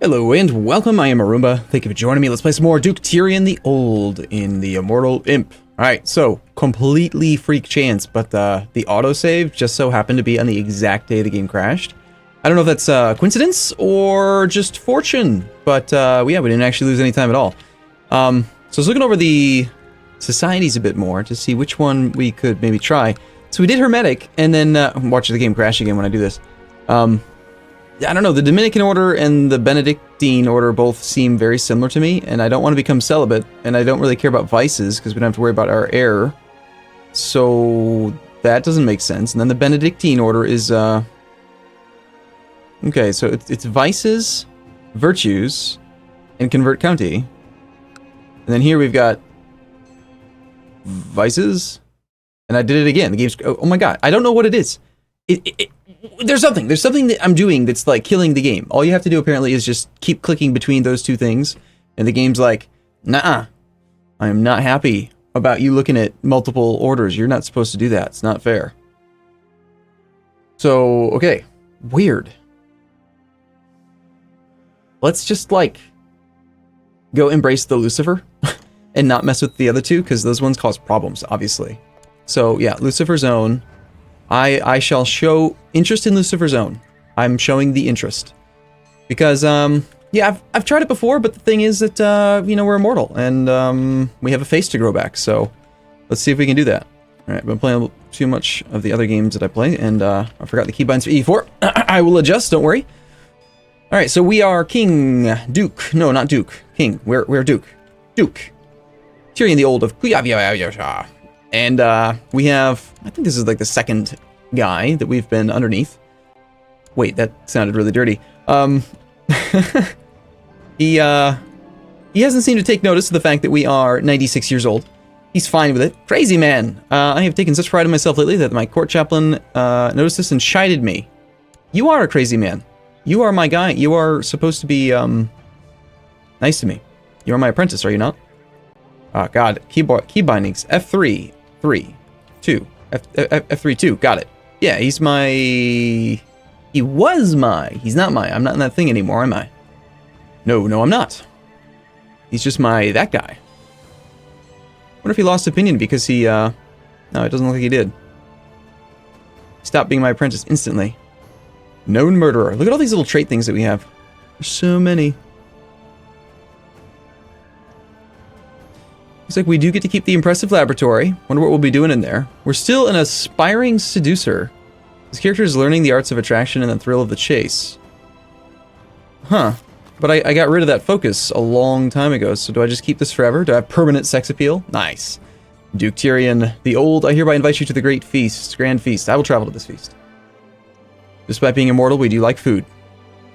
Hello and welcome, I am Arumba. Thank you for joining me. Let's play some more Duke Tyrion the Old in the Immortal Imp. Alright, so, completely freak chance, but the autosave just so happened to be on the exact day the game crashed. I don't know if that's coincidence or just fortune, but yeah, we didn't actually lose any time at all. So I was looking over the societies a bit more to see which one we could maybe try. So we did Hermetic, and then, watch the game crash again when I do this. I don't know, the Dominican order and the Benedictine order both seem very similar to me, and I don't want to become celibate, and I don't really care about vices, because we don't have to worry about our heir. So, that doesn't make sense. And then the Benedictine order is, okay, so it's vices, virtues, and convert county. And then here we've got vices, and I did it again. The game's, oh my god, I don't know what it is. There's something that I'm doing that's like killing the game. All you have to do apparently is just keep clicking between those two things, and the game's like, nah, I am not happy about you looking at multiple orders. You're not supposed to do that. It's not fair. So, okay, weird. Let's just like go embrace the Lucifer and not mess with the other two, because those ones cause problems, obviously. So yeah, Lucifer's Own. I shall show interest in Lucifer's Own. I'm showing the interest. Because, yeah, I've tried it before, but the thing is that, you know, we're immortal, and, we have a face to grow back, so let's see if we can do that. Alright, I've been playing too much of the other games that I play, and, I forgot the keybinds for E4. I will adjust, don't worry. Alright, so we are King, Duke, no, not Duke, King, we're Duke. Duke. Tyrion the Old of Kuyavya. And, we have, I think this is like the second guy that we've been underneath. Wait, that sounded really dirty. He hasn't seemed to take notice of the fact that we are 96 years old. He's fine with it. Crazy man! I have taken such pride in myself lately that my court chaplain, noticed this and chided me. You are a crazy man. You are my guy. You are supposed to be, nice to me. You are my apprentice, are you not? Oh, God. Key bindings. F3. 3, 2, F3, 2, got it. Yeah, he's my... He was my... He's not my... I'm not in that thing anymore, am I? No, I'm not. He's just my... That guy. Wonder if he lost opinion because he, No, it doesn't look like he did. Stopped being my apprentice instantly. Known murderer. Look at all these little trait things that we have. There's so many. Looks like we do get to keep the impressive laboratory. Wonder what we'll be doing in there. We're still an aspiring seducer. This character is learning the arts of attraction and the thrill of the chase. Huh. But I got rid of that focus a long time ago, so do I just keep this forever? Do I have permanent sex appeal? Nice. Duke Tyrion the Old, I hereby invite you to the great feast, grand feast. I will travel to this feast. Despite being immortal, we do like food.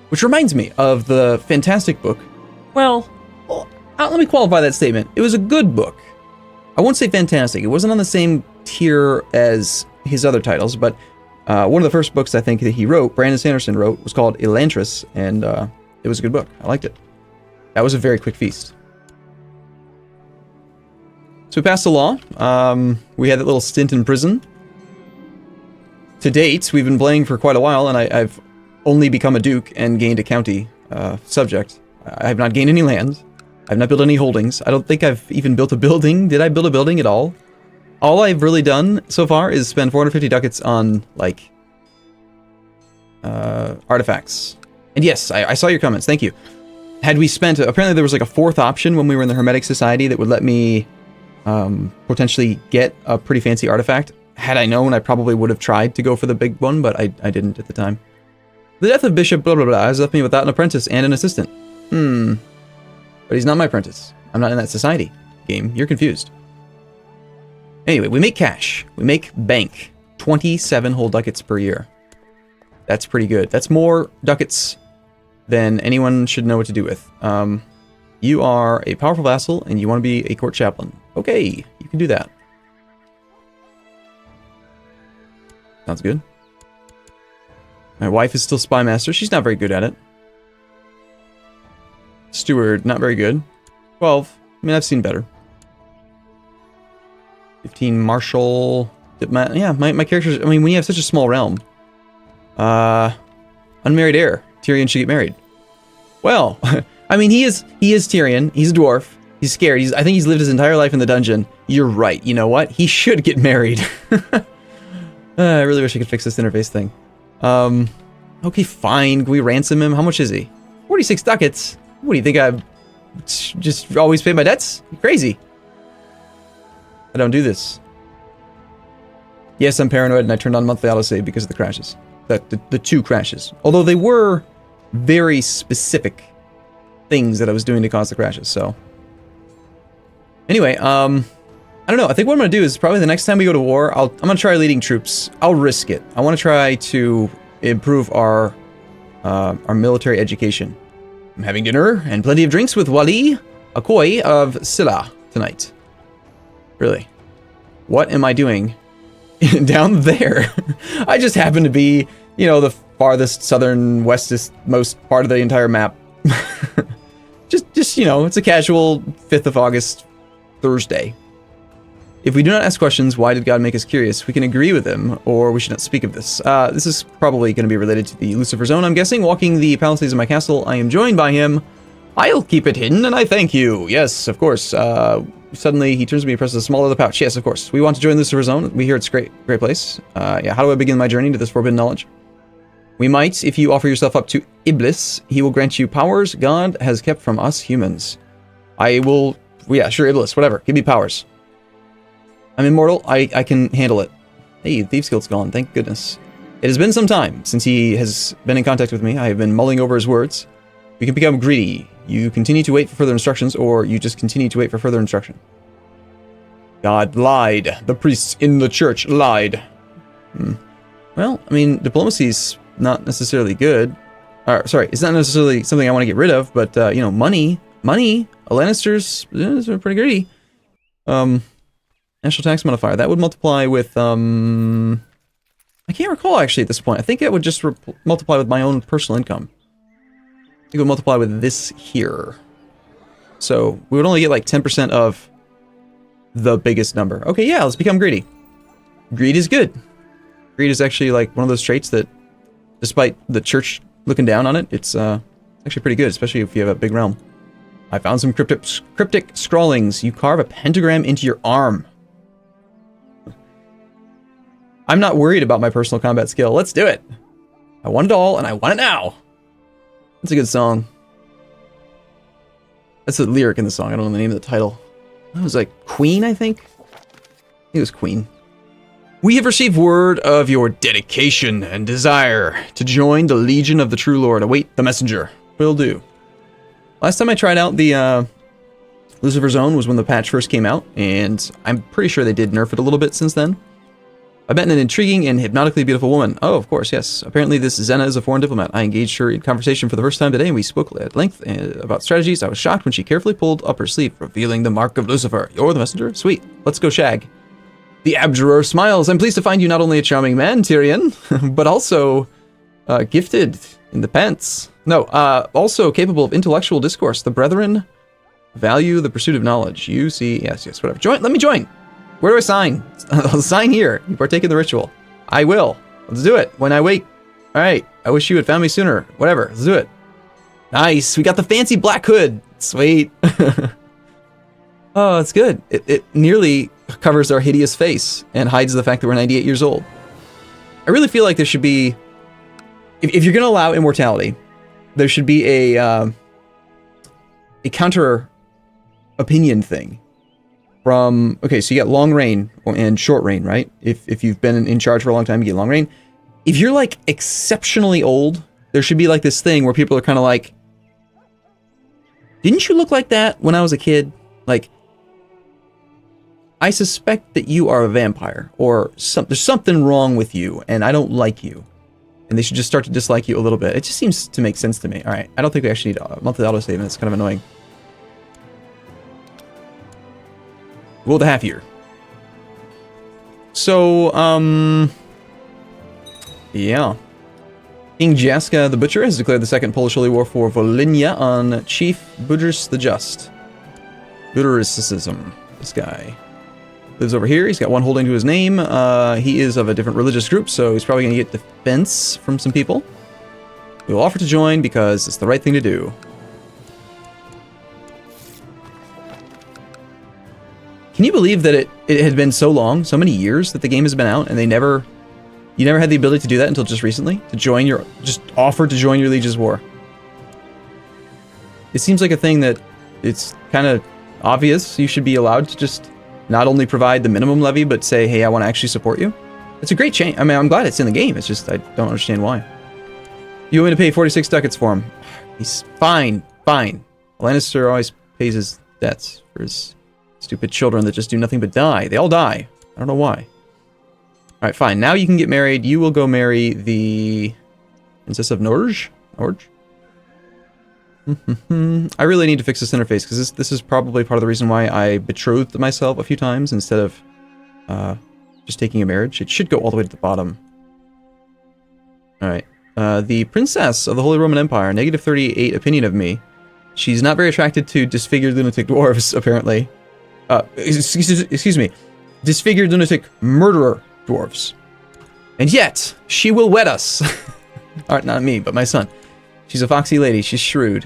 Which reminds me of the fantastic book. Well, let me qualify that statement. It was a good book. I won't say fantastic. It wasn't on the same tier as his other titles, but one of the first books I think that he wrote, Brandon Sanderson wrote, was called Elantris, and it was a good book. I liked it. That was a very quick feast. So we passed the law. We had that little stint in prison. To date, we've been playing for quite a while, and I've only become a duke and gained a county subject. I have not gained any land. I've not built any holdings. I don't think I've even built a building. Did I build a building at all? All I've really done so far is spend 450 ducats on, like, artifacts. And yes, I saw your comments. Thank you. Had we spent... Apparently there was like a fourth option when we were in the Hermetic Society that would let me potentially get a pretty fancy artifact. Had I known, I probably would have tried to go for the big one, but I didn't at the time. The death of Bishop blah blah blah has left me without an apprentice and an assistant. But he's not my apprentice. I'm not in that society. Game, you're confused. Anyway, we make cash. We make bank. 27 whole ducats per year. That's pretty good. That's more ducats than anyone should know what to do with. You are a powerful vassal, and you want to be a court chaplain. Okay, you can do that. Sounds good. My wife is still spy master. She's not very good at it. Steward, not very good. 12. I mean, I've seen better. 15, Marshal. Yeah, my characters... I mean, when you have such a small realm... unmarried heir. Tyrion should get married. Well, I mean, he is Tyrion. He's a dwarf. He's scared. I think he's lived his entire life in the dungeon. You're right. You know what? He should get married. I really wish I could fix this interface thing. Okay, fine. Can we ransom him? How much is he? 46 ducats. What do you think? I just always pay my debts? You're crazy. I don't do this. Yes, I'm paranoid, and I turned on monthly autosave because of the crashes. The 2 crashes. Although they were very specific things that I was doing to cause the crashes, so... Anyway, I don't know. I think what I'm going to do is probably the next time we go to war, I'm going to try leading troops. I'll risk it. I want to try to improve our military education. I'm having dinner and plenty of drinks with Wali Akoi of Silla tonight. Really. What am I doing down there? I just happen to be, you know, the farthest southern westest most part of the entire map. just you know, it's a casual 5th of August Thursday. If we do not ask questions, why did God make us curious? We can agree with him, or we should not speak of this. This is probably going to be related to the Lucifer Zone, I'm guessing. Walking the palisades of my castle, I am joined by him. I'll keep it hidden, and I thank you. Yes, of course. Suddenly, he turns to me and presses a small leather pouch. Yes, of course. We want to join Lucifer Zone. We hear it's a great place. Yeah, how do I begin my journey to this forbidden knowledge? We might, if you offer yourself up to Iblis, he will grant you powers God has kept from us humans. I will... Yeah, sure, Iblis, whatever. Give me powers. I'm immortal. I can handle it. Hey, Thieves Guild's gone. Thank goodness. It has been some time since he has been in contact with me. I have been mulling over his words. We can become greedy. You continue to wait for further instructions, or you just continue to wait for further instruction. God lied. The priests in the church lied. Well, I mean, diplomacy's not necessarily good. Sorry, it's not necessarily something I want to get rid of, but, you know, money. Lannisters are pretty greedy. National tax modifier. That would multiply with, I can't recall actually at this point. I think it would just multiply with my own personal income. I think it would multiply with this here. So we would only get like 10% of the biggest number. Okay, yeah, let's become greedy. Greed is good. Greed is actually like one of those traits that, despite the church looking down on it, it's actually pretty good, especially if you have a big realm. I found some cryptic scrawlings. You carve a pentagram into your arm. I'm not worried about my personal combat skill. Let's do it. I want it all, and I want it now. That's a good song. That's the lyric in the song. I don't know the name of the title. It was like Queen, I think. It was Queen. We have received word of your dedication and desire to join the Legion of the True Lord. Await the messenger. Will do. Last time I tried out the Lucifer Zone was when the patch first came out, and I'm pretty sure they did nerf it a little bit since then. I met an intriguing and hypnotically beautiful woman. Oh, of course, yes. Apparently this Zena is a foreign diplomat. I engaged her in conversation for the first time today, and we spoke at length about strategies. I was shocked when she carefully pulled up her sleeve, revealing the mark of Lucifer. You're the messenger? Sweet. Let's go shag. The Abjurer smiles. I'm pleased to find you not only a charming man, Tyrion, but also gifted in the pants. No, also capable of intellectual discourse. The brethren value the pursuit of knowledge. You see... Yes, whatever. Join. Let me join. Where do I sign? I'll sign here. You partake in the ritual. I will. Let's do it. When I wake. All right. I wish you had found me sooner. Whatever. Let's do it. Nice. We got the fancy black hood. Sweet. Oh, it's good. It nearly covers our hideous face and hides the fact that we're 98 years old. I really feel like there should be... If you're going to allow immortality, there should be a counter opinion thing. From, okay, so you get long reign and short reign, right? If you've been in charge for a long time, you get long reign. If you're like exceptionally old, there should be like this thing where people are kind of like, didn't you look like that when I was a kid? Like, I suspect that you are a vampire, or there's something wrong with you, and I don't like you. And they should just start to dislike you a little bit. It just seems to make sense to me. All right, I don't think we actually need a monthly autosave, and it's kind of annoying. Well, the half year. So, yeah. King Jaska the Butcher has declared the Second Polish Holy War for Volhynia on Chief Budrys the Just. Budrysism. This guy lives over here. He's got one holding to his name. He is of a different religious group, so he's probably going to get defense from some people. We will offer to join because it's the right thing to do. Can you believe that it had been so long, so many years that the game has been out, and you never had the ability to do that until just recently? Just offer to join your liege's war. It seems like a thing that it's kind of obvious you should be allowed to just not only provide the minimum levy, but say, hey, I want to actually support you. It's a great change. I mean, I'm glad it's in the game. It's just, I don't understand why. You want me to pay 46 ducats for him? He's fine. Lannister always pays his debts for his stupid children that just do nothing but die. They all die. I don't know why. Alright, fine. Now you can get married. You will go marry the Princess of Norge? I really need to fix this interface, because this is probably part of the reason why I betrothed myself a few times instead of just taking a marriage. It should go all the way to the bottom. Alright. The Princess of the Holy Roman Empire, negative 38 opinion of me. She's not very attracted to disfigured lunatic dwarves, apparently. Excuse me. Disfigured lunatic murderer dwarves. And yet, she will wed us. Alright, not me, but my son. She's a foxy lady. She's shrewd.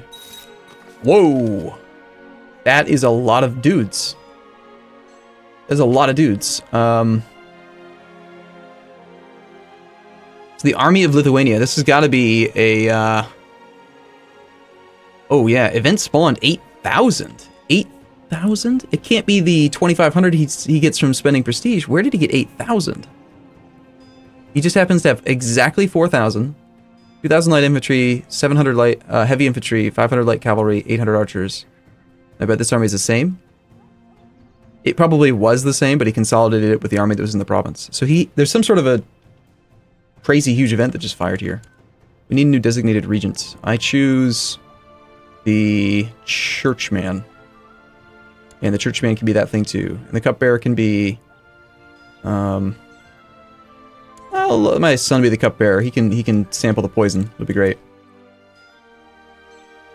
Whoa. That is a lot of dudes. There's a lot of dudes. So the army of Lithuania. This has got to be a... Oh, yeah. Event spawned 8,000. 8,000? It can't be the 2,500 he gets from spending prestige. Where did he get 8,000? He just happens to have exactly 4,000. 2,000 light infantry, 700 light heavy infantry, 500 light cavalry, 800 archers. I bet this army is the same. It probably was the same, but he consolidated it with the army that was in the province. So there's some sort of a crazy huge event that just fired here. We need new designated regents. I choose the Churchman. And the Churchman can be that thing too. And the Cupbearer can be... I'll let my son be the Cupbearer. He can sample the poison. It'll be great.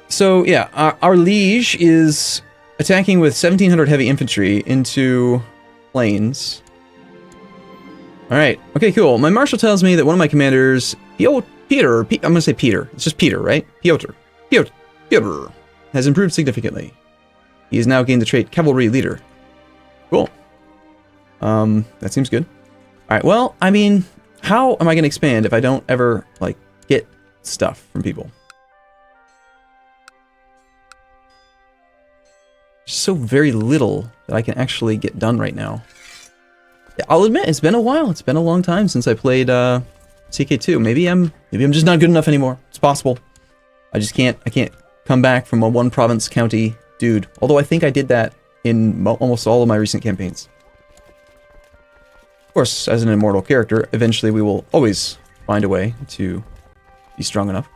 So, yeah, our liege is attacking with 1,700 heavy infantry into plains. Alright, okay, cool. My marshal tells me that one of my commanders, Peter, I'm going to say Peter. It's just Peter, right? Piotr, has improved significantly. He has now gained the trait Cavalry Leader. Cool. That seems good. Alright, well, I mean, how am I going to expand if I don't ever, like, get stuff from people? There's so very little that I can actually get done right now. I'll admit, it's been a while. It's been a long time since I played CK2. Maybe I'm just not good enough anymore. It's possible. I can't come back from a one province county dude. Although I think I did that in almost all of my recent campaigns. Of course, as an immortal character, eventually we will always find a way to be strong enough.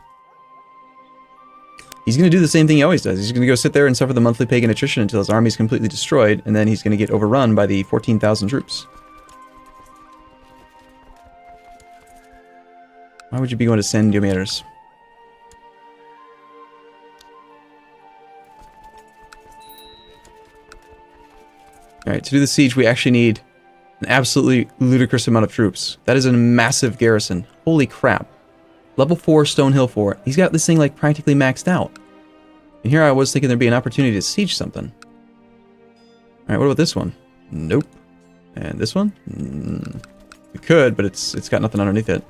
He's going to do the same thing he always does. He's going to go sit there and suffer the monthly pagan attrition until his army is completely destroyed, and then he's going to get overrun by the 14,000 troops. Why would you be going to send Diometers? Alright, to do the siege, we actually need an absolutely ludicrous amount of troops. That is a massive garrison. Holy crap. Level 4 Stonehill Fort. He's got this thing like practically maxed out. And here I was thinking there'd be an opportunity to siege something. Alright, what about this one? Nope. And this one? We could, but it's got nothing underneath it.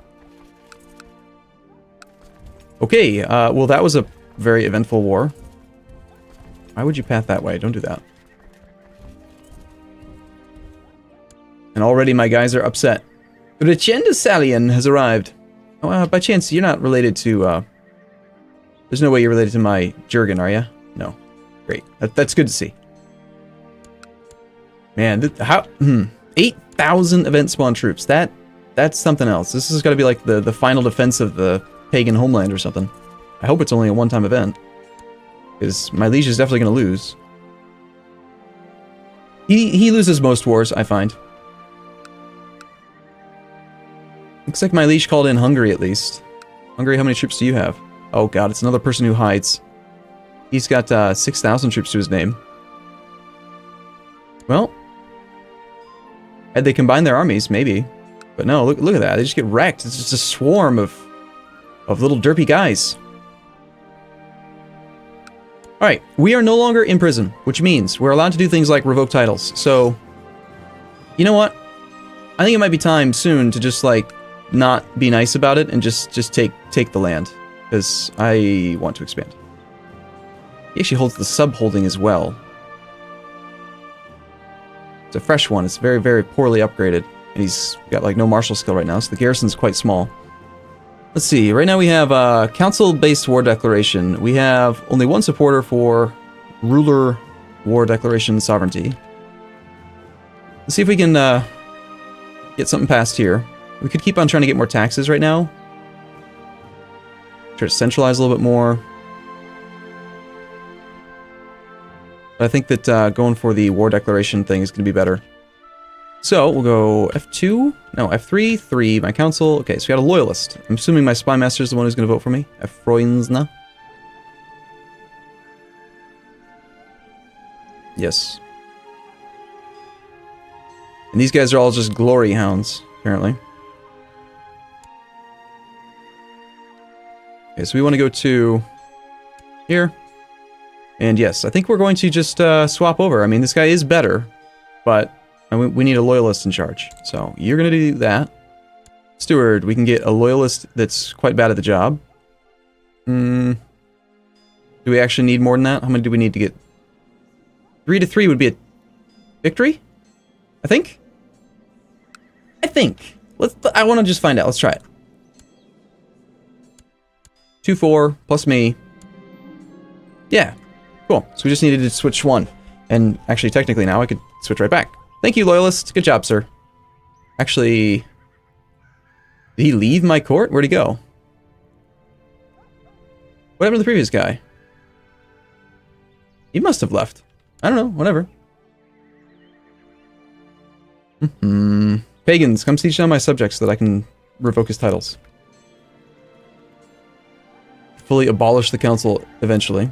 Okay, well that was a very eventful war. Why would you path that way? Don't do that. And already my guys are upset. Richenda Salian has arrived. Oh, by chance, you're not related to, there's no way you're related to my Jurgen, are you? No. Great. That's good to see. Man, 8,000 event spawn troops. That's something else. This has got to be like the final defense of the pagan homeland or something. I hope it's only a one-time event. Because my liege is definitely going to lose. He loses most wars, I find. Looks like my liege called in Hungary, at least. Hungary, how many troops do you have? Oh god, it's another person who hides. He's got 6,000 troops to his name. Well, had they combined their armies, maybe. But no, look at that. They just get wrecked. It's just a swarm of little derpy guys. Alright, we are no longer in prison, which means we're allowed to do things like revoke titles. So, You know what? I think it might be time soon to just, like, not be nice about it and just take the land. Because I want to expand. He actually holds the sub-holding as well. It's a fresh one. It's very, very poorly upgraded. And he's got, like, no martial skill right now, so the garrison's quite small. Let's see. Right now we have a council-based war declaration. We have only one supporter for ruler war declaration sovereignty. Let's see if we can get something passed here. We could keep on trying to get more taxes right now. Try to centralize a little bit more. But I think that going for the war declaration thing is going to be better. So, we'll go F2. No, F3, 3, my council. Okay, so we got a loyalist. I'm assuming my spy master is the one who's going to vote for me. F. Yes. And these guys are all just glory hounds, apparently. Okay, so we want to go to here. And yes, I think we're going to just swap over. I mean, this guy is better, but we need a loyalist in charge. So you're going to do that. Steward, we can get a loyalist that's quite bad at the job. Do we actually need more than that? How many do we need to get? 3 to 3 would be a victory? I think. I want to just find out. Let's try it. 2-4 plus me. Yeah. Cool. So we just needed to switch one. And actually, technically now I could switch right back. Thank you, loyalist. Good job, sir. Actually, did he leave my court? Where'd he go? What happened to the previous guy? He must have left. I don't know. Whatever. Pagans, come siege down my subjects so that I can revoke his titles. Fully abolish the council eventually.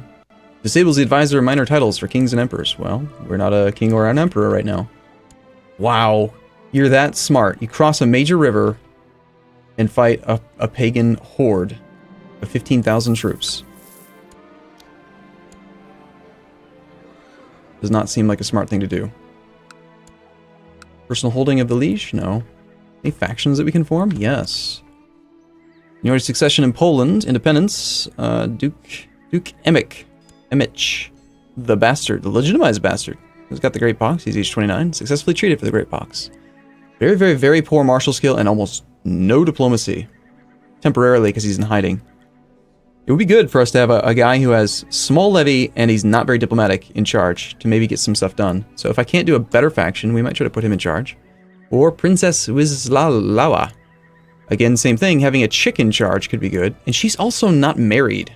Disables the advisor of minor titles for kings and emperors. Well, we're not a king or an emperor right now. Wow. You're that smart. You cross a major river and fight a pagan horde of 15,000 troops. Does not seem like a smart thing to do. Personal holding of the liege? No. Any factions that we can form? Yes. Your succession in Poland, independence, Duke Emmich, the bastard, the legitimized bastard, who's got the Great Pox. He's age 29, successfully treated for the Great Pox. Very, very, very poor martial skill and almost no diplomacy. Temporarily, because he's in hiding. It would be good for us to have a guy who has small levy and he's not very diplomatic in charge to maybe get some stuff done. So if I can't do a better faction, we might try to put him in charge. Or Princess Wisława. Again, same thing, having a chick in charge could be good. And she's also not married.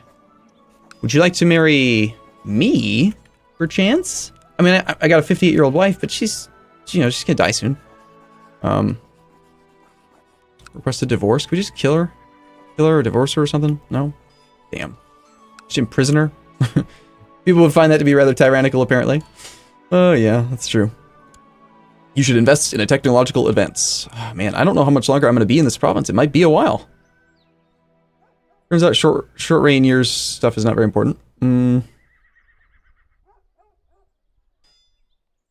Would you like to marry me, perchance? I mean, I got a 58-year-old wife, but she's gonna die soon. Request a divorce? Could we just kill her? Kill her or divorce her or something? No? Damn. Just imprison her? People would find that to be rather tyrannical, apparently. Oh, yeah, that's true. You should invest in a technological advance. Oh, man, I don't know how much longer I'm going to be in this province. It might be a while. Turns out short reign years stuff is not very important. Even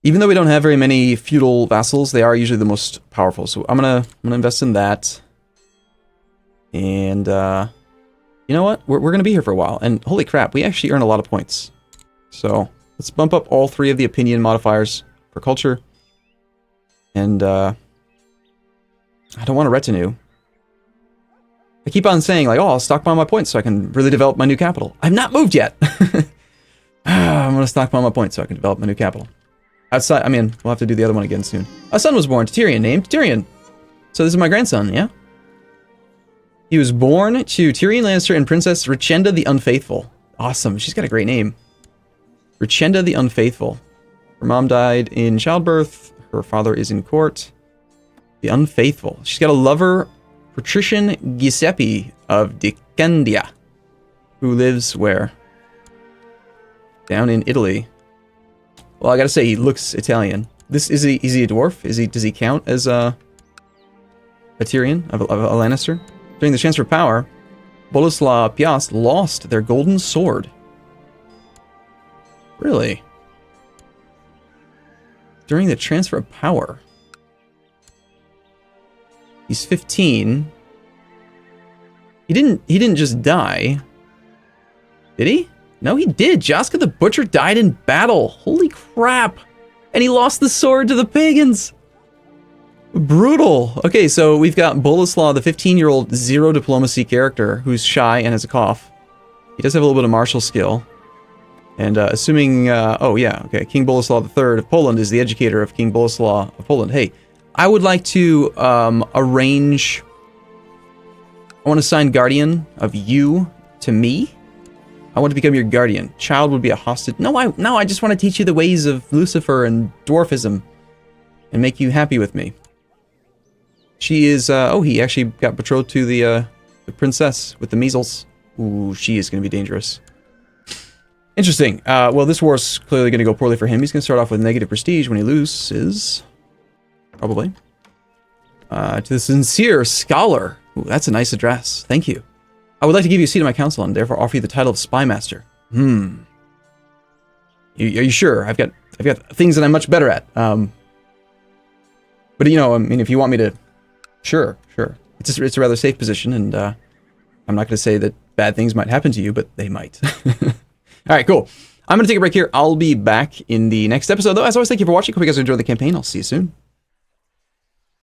though we don't have very many feudal vassals, they are usually the most powerful. So I'm gonna invest in that. And you know what? We're gonna be here for a while. And holy crap, we actually earn a lot of points. So let's bump up all 3 of the opinion modifiers for culture. And I don't want a retinue. I keep on saying, like, oh, I'll stockpile my points so I can really develop my new capital. I've not moved yet. I'm going to stockpile my points so I can develop my new capital. Outside, I mean, we'll have to do the other one again soon. A son was born to Tyrion, named Tyrion. So this is my grandson, yeah? He was born to Tyrion Lannister and Princess Richenda the Unfaithful. Awesome, she's got a great name. Richenda the Unfaithful. Her mom died in childbirth. Her father is in court. The Unfaithful. She's got a lover, Patrician Giuseppe of Dicendia, who lives where? Down in Italy. Well, I gotta say, he looks Italian. Is he a dwarf? Does he count as a Tyrion of a Lannister? During the transfer of power, Boleslaw Piast lost their golden sword. Really? During the transfer of power. He's 15. He didn't just die. Did he? No, he did. Jaska the Butcher died in battle. Holy crap. And he lost the sword to the pagans. Brutal. Okay, so we've got Boleslaw, the 15-year-old zero diplomacy character who's shy and has a cough. He does have a little bit of martial skill. And assuming, oh yeah, okay, King Boleslaw III of Poland is the educator of King Boleslaw of Poland. Hey, I would like to arrange... I want to assign guardian of you to me. I want to become your guardian. Child would be a hostage. No, I just want to teach you the ways of Lucifer and dwarfism and make you happy with me. She is, oh, he actually got betrothed to the princess with the measles. Ooh, she is going to be dangerous. Interesting. Well, this war's clearly going to go poorly for him. He's going to start off with negative prestige when he loses. Probably. To the sincere scholar. Ooh, that's a nice address. Thank you. I would like to give you a seat in my council and therefore offer you the title of Spy Master. Are you sure? I've got things that I'm much better at. But you know, I mean, if you want me to, sure. It's a rather safe position, and I'm not going to say that bad things might happen to you, but they might. All right, cool. I'm going to take a break here. I'll be back in the next episode, though. As always, thank you for watching. Hope you guys enjoyed the campaign. I'll see you soon.